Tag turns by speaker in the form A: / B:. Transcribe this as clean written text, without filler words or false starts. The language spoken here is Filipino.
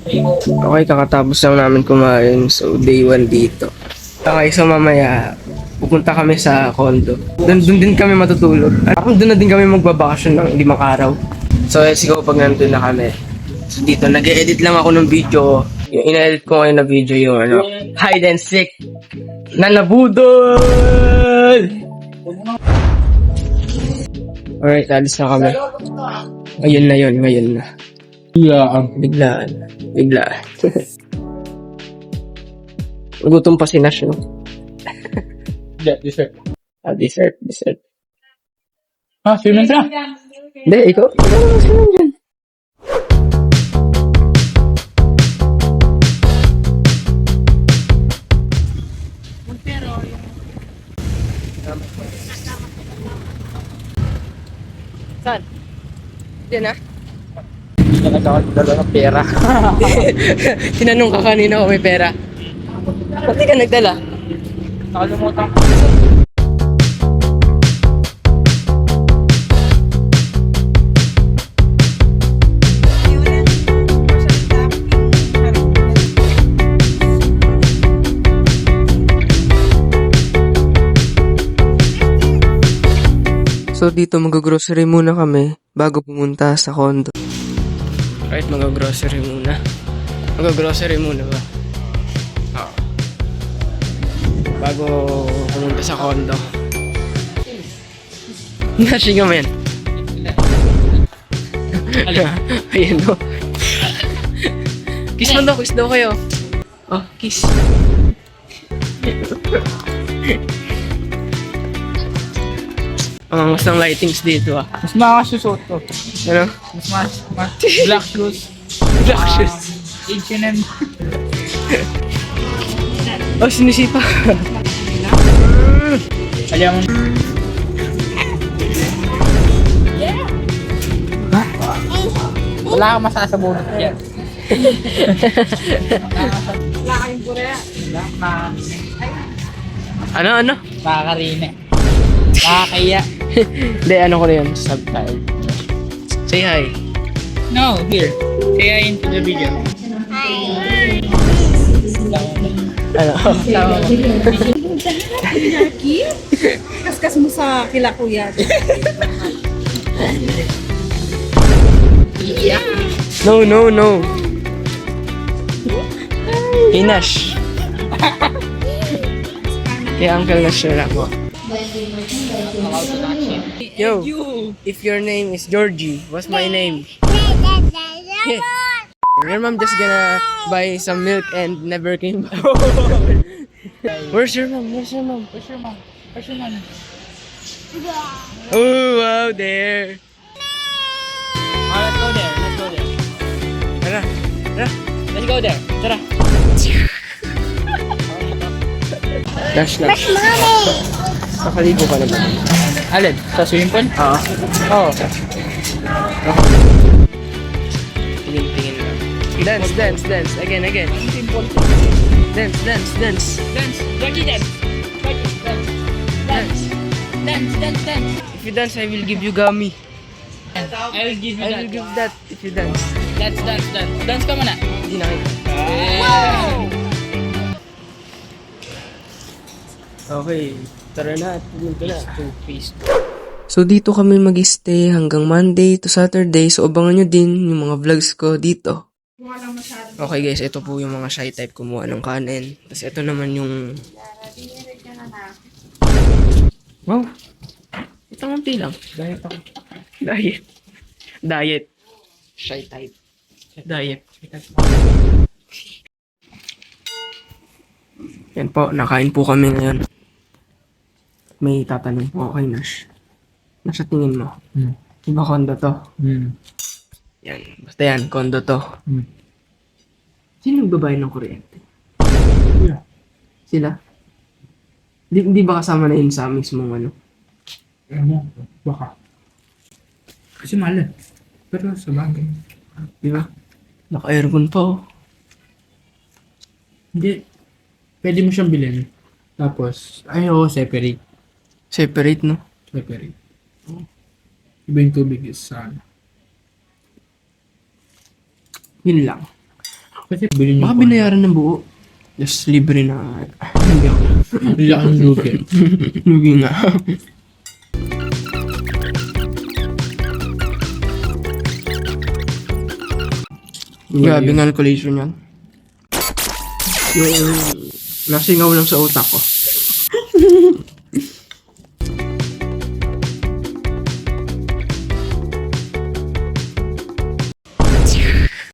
A: Okay, kakatapos lang namin kumain. So, day 1 dito. Okay, so mamaya, pupunta kami sa condo. Doon din kami matutulog. At doon na din kami magbabakasyon ng 5 araw. So, let's go pag nandun na kami. So, dito, nag-edit lang ako ng video. Yung ina-edit ko ngayon na video yung hide and seek na nabudol! Alright, alis na kami. Ngayon na yun, ngayon na. Biglaan. Biglaan. Gutom pa si Nash, no?
B: Dessert.
A: Dessert.
B: Swimming ka?
A: Hindi, ikaw. Ikaw naman sila dyan. Saan? Diyan na?
B: Nagkakadala ng pera.
A: Tinanong ka kanina kung may pera. Ba't di ka nagdala?
B: Nakalimutan ko.
A: So dito mag-grocery muna kami bago pumunta sa condo. Right, mag-grocery muna. Mag-grocery muna ba? Oo. Bago pumunta sa condo. Nashing ka man. Ayan o. Kiss daw kayo. Oh, kiss. Ang mas ng lightings dito ah.
B: Mas makakasusot to.
A: Ano?
B: Mas black shoes.
A: Black shoes.
B: H&M.
A: Oh, sinisipa.
B: Alam mo. Wala kang masasabunot yan. Wala kayong pura. Wala.
A: Ano?
B: Makakarine. Nakakaya.
A: Hindi, ano ko na yun? Subtitle. Say hi.
B: No, here. Kaya into the video.
A: Ano?
C: Kaskas mo sa kila kuya.
A: No. Hinash. Kaya Uncle Nash na ako. Yo, if your name is Georgie, what's my name? Your mom just gonna buy some milk and never came back. Where's your mom? Oh, wow, there.
B: Let's go there.
A: Tara.
B: Let's go there. Tara.
A: Nash. Nakaligo ka na ba?
B: Alin? Sa swimming pool?
A: Oo. Tingin lang. Dance. Again. Dance.
B: Jackie, dance.
A: If you dance, I will give you gummy.
B: I will give you
A: I will give that if you dance.
B: Dance. Dance ka muna.
A: Hindi na kita. Okay, tara na at pumunta na. So dito kami mag-stay hanggang Monday to Saturday. So abangan nyo din yung mga vlogs ko dito. Okay guys, ito po yung mga shy type kumuha ng kanin. Tapos ito naman yung... Wow! Ito konti lang.
B: Diet ako.
A: Diet. Shy type. Diet. Yan po, nakain po kami ngayon. May tatanong po kay Nash. Nasa tingin mo? Iba kondo to? Yan. Basta yan, kondo to. Sino nagbabayad ng kuryente?
B: Yeah.
A: Sila? Di ba kasama na yun sa mismong ano?
B: Ano? Baka. Kasi mahal eh. Pero sa bagay.
A: Di ba? Naka-aircon pa oh.
B: Hindi. Pwede mo siyang bilhin. Tapos, separate.
A: Separate, no?
B: Separate. Iba yung tubig is sa ano.
A: Yun lang.
B: Kasi bilhin mo
A: Baka
B: pa.
A: binayaran ng buo. Just libre na. Hindi ako.
B: Hindi ako lugi.
A: Lugi nga. Grabe nga calculation yan. Yung nasingaw lang sa utak ko.